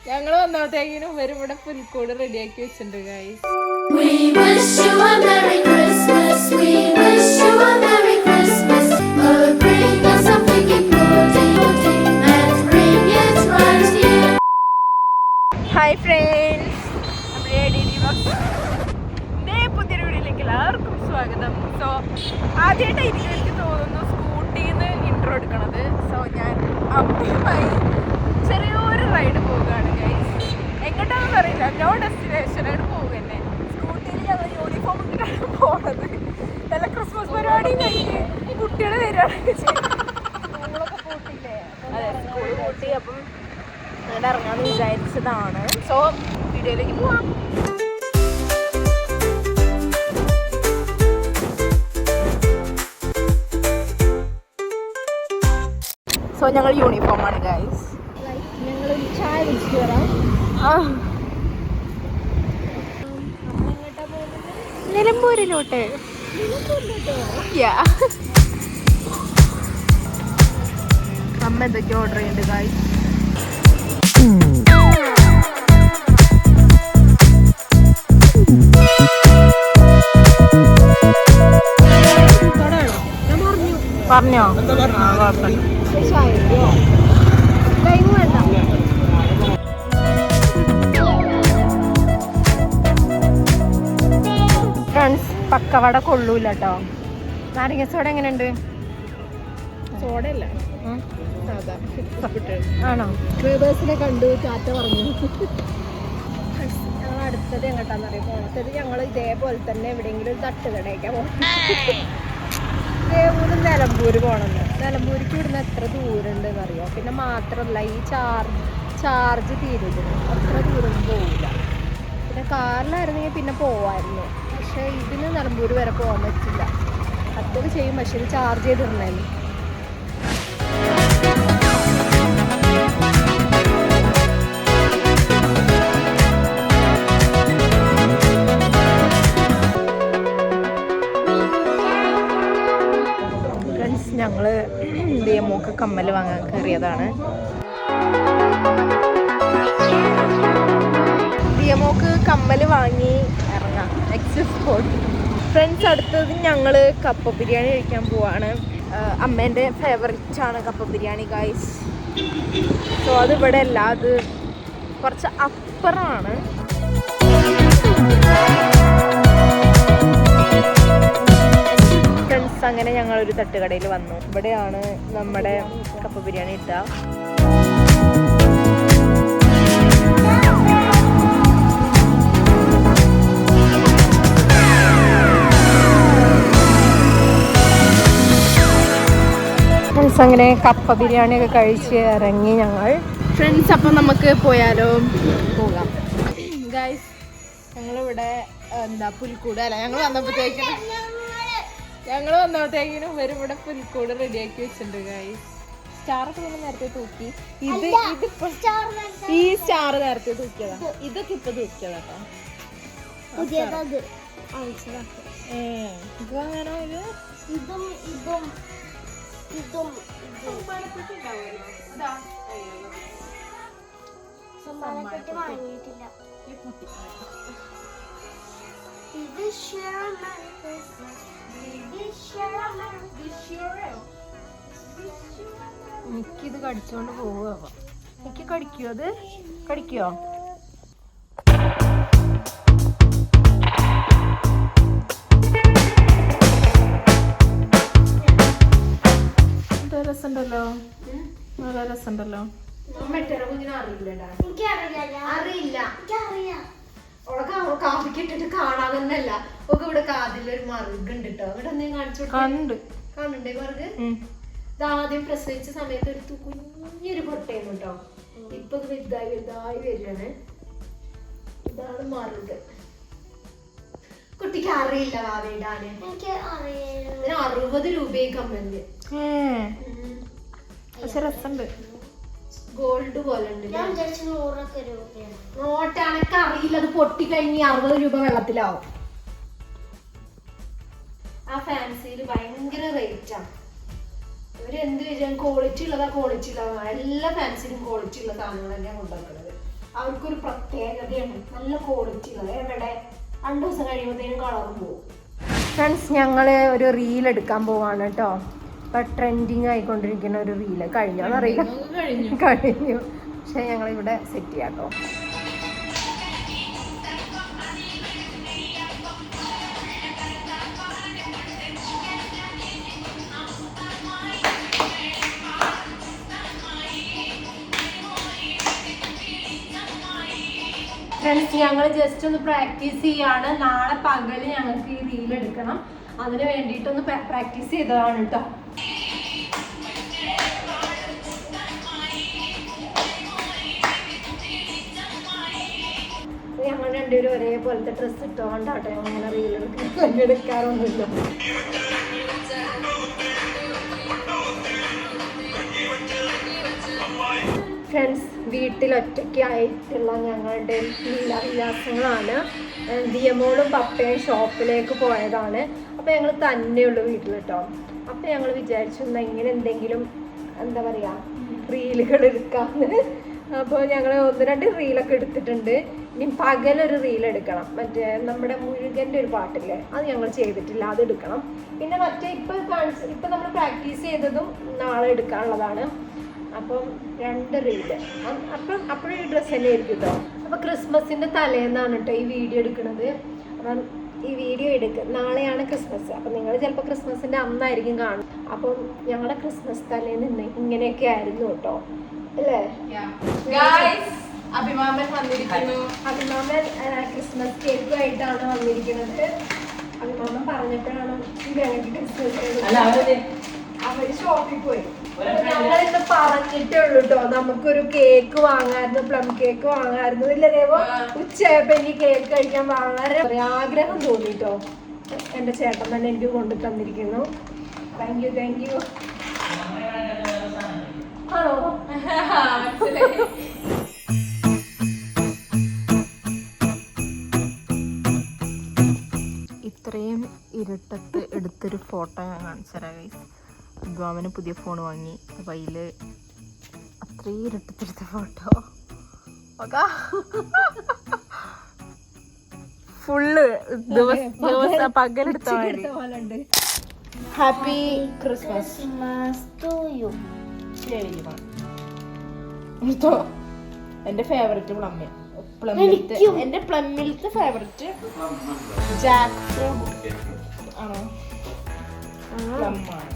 ഞങ്ങൾ വന്നോട്ടേക്കിനും ഇവരും ഇവിടെ പുൽക്കൂട് റെഡിയാക്കി വെച്ചിട്ടുണ്ട് guys. We wish you a Merry Christmas. We wish you a Merry Christmas. Bring us something important and bring it right here. Hi friends, നമ്മുടെ പുതിയൊരു വീഡിയോയിലേക്ക് എല്ലാവർക്കും സ്വാഗതം. സോ ആദ്യമായിട്ടായിരിക്കും എനിക്ക് തോന്നുന്നു സ്കൂട്ടിന്ന് ഇൻട്രോ എടുക്കണത്. സോ ഞാൻ അമ്മയുമായി ചെറിയൊരു റൈഡ് പോവുകയാണ് ഗൈസ്. എങ്ങോട്ടാണെന്ന് അറിയില്ല, നോ ഡെസ്റ്റിനേഷനായിട്ട് പോകുന്നേ. സ്കൂട്ടിയിൽ ഞങ്ങൾ യൂണിഫോം ഇട്ടിട്ടാണ് പോണത്. നല്ല ക്രിസ്മസ് പരിപാടി കഴിഞ്ഞ് ഈ കുട്ടികളെ വരികയാണെങ്കിൽ സ്കൂളൊക്കെ കൂട്ടില്ലേ, അതെ സ്കൂൾ കൂട്ടി. അപ്പം അങ്ങനെ ഇറങ്ങാമെന്ന് വിചാരിച്ചതാണ്. സോ വീഡിയോയിലേക്ക് പോവാം. സോ ഞങ്ങൾ യൂണിഫോമാണ് ഗൈസ്. ഞങ്ങളൊരു ചായ കുടിച്ചിട്ട് വരാം. നിലമ്പൂരിലോട്ട് അമ്മ എന്തൊക്കെ ഓർഡർ ചെയ്യുന്നുണ്ട് ഗൈസ്. പറഞ്ഞോ? ഫ്രണ്ട്സ്, പക്കവട കൊള്ളൂല കേട്ടോ. നാരങ്ങ സോഡ എങ്ങനെയുണ്ട്? സോഡയല്ല, ആണോ? ഡ്രൈവേഴ്സിനെ കണ്ടു ടാറ്റ പറഞ്ഞു. ഞങ്ങൾ അടുത്തത് എങ്ങോട്ടാന്നറിയാം പോണത്തത്. ഞങ്ങൾ ഇതേപോലെ തന്നെ എവിടെയെങ്കിലും ഒരു തട്ടുകടയൊക്കെ പോകണം. ഇതേപോലെ നിലമ്പൂർ പോകണമെന്ന്. നിലമ്പൂർക്ക് ഇവിടുന്ന് എത്ര ദൂരം ഉണ്ടെന്ന് അറിയാം. പിന്നെ മാത്രമല്ല ഈ ചാർജ് തീരുന്നു, അത്ര ദൂരം പോവില്ല. പിന്നെ കാറിലായിരുന്നെങ്കിൽ പിന്നെ പോവായിരുന്നു. പക്ഷേ ഇതിന് നിലമ്പൂർ വരെ പോകാൻ പറ്റില്ല. അതൊക്കെ ചെയ്യും, പക്ഷേ ഇത് ചാർജ് ചെയ്തിരുന്നല്ലോ. ഞങ്ങൾ ദിയമോക്ക് കമ്മൽ വാങ്ങാൻ കയറിയതാണ്. ദിയമോക്ക് കമ്മൽ വാങ്ങി ഇറങ്ങാം എക്സിസ് സ്പോട്ട്. ഫ്രണ്ട്സ്, അടുത്തത് ഞങ്ങൾ കപ്പ ബിരിയാണി കഴിക്കാൻ പോവാണ്. അമ്മേൻ്റെ ഫേവറേറ്റാണ് കപ്പ ബിരിയാണി ഗൈസ്. സോ അതിവിടെ അല്ല, അത് കുറച്ച് അപ്പുറമാണ്. അങ്ങനെ ഞങ്ങളൊരു തട്ടുകടയിൽ വന്നു. ഇവിടെയാണ് നമ്മുടെ കപ്പ ബിരിയാണി ഇട്ട. ഫ്രണ്ട്സ്, അങ്ങനെ കപ്പ ബിരിയാണി ഒക്കെ കഴിച്ച് ഇറങ്ങി ഞങ്ങൾ. ഫ്രണ്ട്സ്, അപ്പം നമുക്ക് പോയാലോ? പോകാം ഗൈസ്. ഞങ്ങളിവിടെ പുൽക്കൂട് അല്ല, ഞങ്ങൾ വന്നപ്പോഴത്തേക്കിനും ഇവരും ഇവിടെ പുൽക്കൂട് റെഡിയാക്കി വെച്ചിട്ടുണ്ട് ഗൈസ്. സ്റ്റാറൊക്കെ നമ്മൾ നേരത്തെ തൂക്കി. ഇതിപ്പോ ഈ സ്റ്റാർ നേരത്തെ തൂക്കിയതാ. ഇതൊക്കെ ഇപ്പൊ തൂക്കിയതാട്ടോ. ഇത് അങ്ങനെ എനിക്കിത് കടിച്ചോണ്ട് പോവുക. എനിക്ക് കടിക്കോ? അത് കടിക്കോ? എന്താ രസമുണ്ടല്ലോ, നല്ല രസമുണ്ടല്ലോ. കാതിക്കിട്ടിട്ട് കാണാൻ തന്നെയല്ല. ഒക്കെ ഇവിടെ കാതിലൊരു മറുകുണ്ട് കേട്ടോ. ഇവിടെ എന്തെങ്കിലും കാണിച്ചു കാണുന്നുണ്ടേ മറുക്? ഇതാദ്യം പ്രസവിച്ച സമയത്ത് എടുത്ത് കുഞ്ഞൊരു പൊട്ടയാണ് കേട്ടോ. ഇപ്പൊ വലുതായി വരികയാണ്. ഇതാണ് മറുക്. കുട്ടിക്ക് അറിയില്ല വാവയിടാന്. 60 രൂപയെ കമ്മല്. പക്ഷെ രസമുണ്ട്, ഗോൾഡ് പോലെ ഉണ്ട്. നോട്ടാണൊക്കെ അറിയില്ല. അത് പൊട്ടിക്കഴിഞ്ഞ് 60 രൂപ വെള്ളത്തിലാവും. ആ ഫാൻസിയിൽ ഭയങ്കര റേറ്റാണ്. ഇവരെന്ത് വിചാരം ക്വാളിറ്റി ഉള്ളതാ, ക്വാളിറ്റി ഉള്ളതാണ്. എല്ലാ ഫാൻസിലും ക്വാളിറ്റി ഉള്ള സാധനങ്ങൾ തന്നെയാണ് കൊണ്ടുവെക്കുന്നത്. അവർക്കൊരു പ്രത്യേകതയാണ്, നല്ല ക്വാളിറ്റി. എവിടെ 2 ദിവസം കഴിയുമ്പോഴത്തേനും കളറും പോകും. ഫ്രണ്ട്സ്, ഞങ്ങൾ ഒരു റീൽ എടുക്കാൻ പോവാണ് കേട്ടോ. ഇപ്പം ട്രെൻഡിങ് ആയിക്കൊണ്ടിരിക്കുന്ന ഒരു റീല് കഴിഞ്ഞോന്നറിയില്ല, കഴിഞ്ഞു. പക്ഷെ ഞങ്ങളിവിടെ സെറ്റ് ചെയ്യാം കേട്ടോ. ഫ്രണ്ട്സ്, ഞങ്ങൾ ജസ്റ്റ് ഒന്ന് പ്രാക്ടീസ് ചെയ്യാണ്. നാളെ പകല് ഞങ്ങൾക്ക് ഈ റീൽ എടുക്കണം. അതിന് വേണ്ടിയിട്ടൊന്ന് പ്രാക്ടീസ് ചെയ്തതാണ് കേട്ടോ. ഞങ്ങൾ രണ്ടുപേരും ഒരേപോലത്തെ ഡ്രസ്സ് ഇട്ടുകൊണ്ടാട്ടെ അങ്ങനെ റീൽ എടുക്കാറൊന്നുമില്ല. ഫ്രണ്ട്സ്, വീട്ടിലൊറ്റയ്ക്കായിട്ടുള്ള ഞങ്ങളുടെ ലീലാവിലാസങ്ങളാണ്. ദിയമോളും പപ്പയും ഷോപ്പിലേക്ക് പോയതാണ്. അപ്പോൾ ഞങ്ങൾ തന്നെയുള്ളൂ വീട്ടിൽ കേട്ടോ. അപ്പോൾ ഞങ്ങൾ വിചാരിച്ചു ഇങ്ങനെ എന്തെങ്കിലും എന്താ പറയുക റീലുകൾ എടുക്കാമെന്ന്. അപ്പോൾ ഞങ്ങൾ 1-2 റീലൊക്കെ എടുത്തിട്ടുണ്ട്. ഇനി പകലൊരു റീൽ എടുക്കണം. മറ്റേ നമ്മുടെ മുഴുകൻ്റെ ഒരു പാട്ടില്ലേ, അത് ഞങ്ങൾ ചെയ്തിട്ടില്ല, അത് എടുക്കണം. പിന്നെ മറ്റേ ഇപ്പം നമ്മൾ പ്രാക്ടീസ് ചെയ്തതും നാളെ എടുക്കാനുള്ളതാണ്. അപ്പം 2 റീല്. അപ്പോഴും ഈ ഡ്രസ്സ് തന്നെ ആയിരിക്കും കേട്ടോ. അപ്പോൾ ക്രിസ്മസിൻ്റെ തലേന്നാണ് കേട്ടോ ഈ വീഡിയോ എടുക്കുന്നത്. അപ്പം ഈ വീഡിയോ നാളെയാണ് ക്രിസ്മസ്. അപ്പം നിങ്ങൾ ചിലപ്പോൾ ക്രിസ്മസിൻ്റെ അന്നായിരിക്കും കാണും. അപ്പം ഞങ്ങളുടെ ക്രിസ്മസ് തലേന്ന് ഇങ്ങനെയൊക്കെ ആയിരുന്നു കേട്ടോ, അല്ലേ? അഭിമാമൻ വന്നിരിക്കുന്നു. അഭിമാമൻ ക്രിസ്മസ് കേക്കുമായിട്ടാണ് വന്നിരിക്കുന്നത്. അഭിമാമൻ പറഞ്ഞപ്പോഴാണ് ഞങ്ങൾക്ക് ക്രിസ്മസ് അവര് ഷോപ്പിൽ പോയി. ഞങ്ങളിന്ന് പറഞ്ഞിട്ടേ ഉള്ളൂ കേട്ടോ, നമുക്കൊരു കേക്ക് വാങ്ങായിരുന്നു, പ്ലം കേക്ക് വാങ്ങായിരുന്നു. ഇല്ല ദേവോ, ഉച്ചയായപ്പോ എനിക്ക് കേക്ക് കഴിക്കാൻ വളരെ ആഗ്രഹം തോന്നിട്ടോ. എന്റെ ചേട്ടൻ തന്നെ എനിക്ക് കൊണ്ടു തന്നിരിക്കുന്നു. Thank you, thank you. ആണോ? ഇത്രയും ഇരുട്ടത്ത് എടുത്തൊരു ഫോട്ടോ ഞാൻ കാണിച്ചു തരാം ഗൈസ്. ഗോമന് പുതിയ ഫോൺ വാങ്ങി. അപ്പം അതിൽ അത്രയും ഇരുട്ടത്തെടുത്ത ഫോട്ടോ ഫുള്ള് ദിവസം പകലെടുത്ത ഹാപ്പി ക്രിസ്മസ് എടുത്തോ. എൻ്റെ ഫേവറേറ്റ് പ്ലമ്മിലത്തെ എൻ്റെ പ്ലമ്മിലത്തെ ഫേവറേറ്റ് ജാക്ക് ഫ്രൂട്ട് ആണോ? പ്ലമ്മാണ്.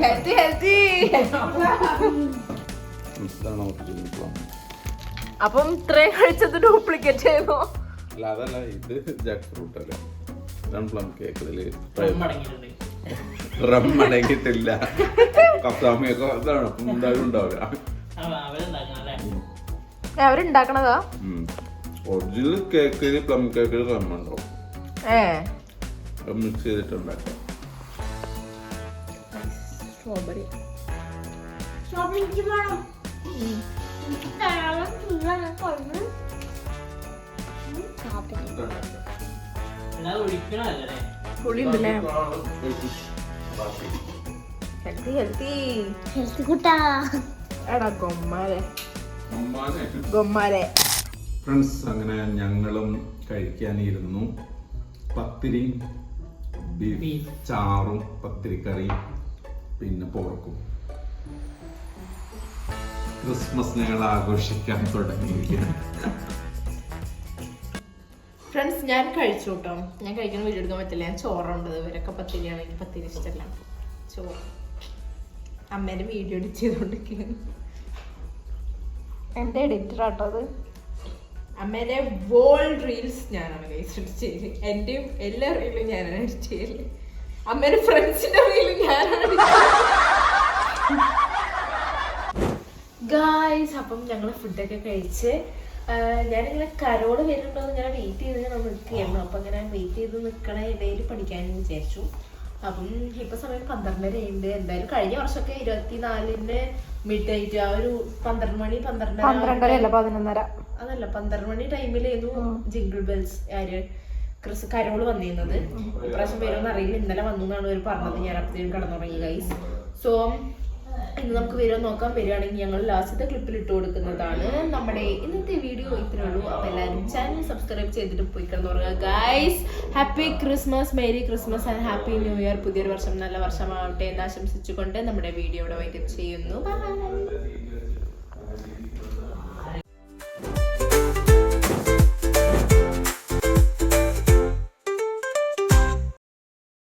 Healthy healthy. അപ്പം ഇത്രയും കഴിച്ചത് ഡ്യൂപ്ലിക്കേറ്റ് ചെയ്തു. അതല്ല, ഇത് ജാക്ക് ഫ്രൂട്ട് അല്ല, പ്ലം കേക്ക്. റം അടങ്ങിയിട്ടില്ല. കപ്സാമിയൊക്കെ ഇതാണ്, അപ്പം എന്തായാലും ഉണ്ടാവില്ല. അവരുണ്ടാക്കണതാ. ഒറിജിനൽ കേക്കിൽ പ്ലം കേക്കിൽ റം ഉണ്ടാവും. മിക്സ് ചെയ്തിട്ടുണ്ടാക്കാം. സ്ട്രോബെറി പുളിയുണ്ടല്ലേ. ഹെൽത്തി ഹെൽത്തി ഹെൽത്തി കൂട്ടാ. എടാ ഗൊമ്മാരെ. ഫ്രണ്ട്സ്, അങ്ങനെ ഞങ്ങളും കഴിക്കാനിരുന്നു. പത്തിരി, ബീഫ് ചാറും പത്തിരിക്കറിയും പിന്നെ പോർക്കും. ക്രിസ്മസ് ഞങ്ങൾ ആഘോഷിക്കാൻ തുടങ്ങിയിരിക്കുന്നു. ഫ്രണ്ട്സ്, ഞാൻ കഴിച്ചു കേട്ടോ. ഞാൻ കഴിക്കുന്ന വീഡിയോ എടുക്കാൻ പറ്റില്ല, ഞാൻ ചോറുണ്ടത്. ഇവരൊക്കെ പത്തിരിയാണ്, എനിക്ക് പത്തിരി ഇഷ്ടമല്ല. ചോറ് അമ്മേൻ്റെ വീഡിയോ എഡിറ്റ് ചെയ്തുകൊണ്ടിരിക്കുന്നു. എൻ്റെ എഡിറ്റർ ആട്ടോ അത്. അമ്മേൻ്റെ വേൾഡ് റീൽസ് ഞാനാണ് എഡിറ്റ് ചെയ്യല്. എൻ്റെയും എല്ലാ റീലും ഞാനാണ് എഡിറ്റ് ചെയ്യല്. അമ്മേൻ്റെ ഫ്രണ്ട്സിൻ്റെ റീലും ഞാനാണ്. ഗായ്സ്, അപ്പം ഞങ്ങൾ ഫുഡൊക്കെ കഴിച്ച് ഞാനിങ്ങനെ കരോട് വരുന്നുണ്ടോ എന്ന് ഇങ്ങനെ വെയിറ്റ് ചെയ്ത് ഞാൻ നിൽക്കുകയായിരുന്നു. അപ്പം ഇങ്ങനെ വെയിറ്റ് ചെയ്ത് നിൽക്കണ ഇടയിൽ പഠിക്കാമെന്ന് വിചാരിച്ചു. അപ്പം ഇപ്പൊ സമയം 12:30 ഉണ്ട്. എന്തായാലും കഴിഞ്ഞ വർഷമൊക്കെ 24-ന് മിഡ് നൈറ്റ് ആ ഒരു 12 മണി 11:30 അതല്ല 12 മണി ടൈമിലായിരുന്നു ജിംഗിൾ ബെൽസ് കരോള് വന്നിരുന്നത്. ഇപ്രാവശ്യം വരുമെന്ന് അറിയില്ല. ഇന്നലെ വന്നു എന്നാണ് അവർ പറഞ്ഞത്. ഞാൻ അപ്പോഴത്തേക്കും കടന്നുറങ്ങി ഗൈസ്. സോ ഇന്ന് നമുക്ക് വരുമെന്ന് നോക്കാം. വരികയാണെങ്കിൽ ഞങ്ങൾ ലാസ്റ്റത്തെ ക്ലിപ്പിൽ ഇട്ട് കൊടുക്കുന്നതാണ്. നമ്മുടെ ഇന്നത്തെ വീഡിയോ ഇത്രേ ഉള്ളൂ. അപ്പോൾ എല്ലാവരും ചാനൽ സബ്സ്ക്രൈബ് ചെയ്തിട്ട് പോയി കിടന്നുറങ്ങുക guys. Happy Christmas, merry Christmas and happy new year. പുതിയൊരു വർഷം നല്ല വർഷമാവട്ടെ എന്ന് ആശംസിച്ചുകൊണ്ട് നമ്മുടെ വീഡിയോ ഇവിടെ വൈൻഡപ്പ് ചെയ്യുന്നു. ബൈ.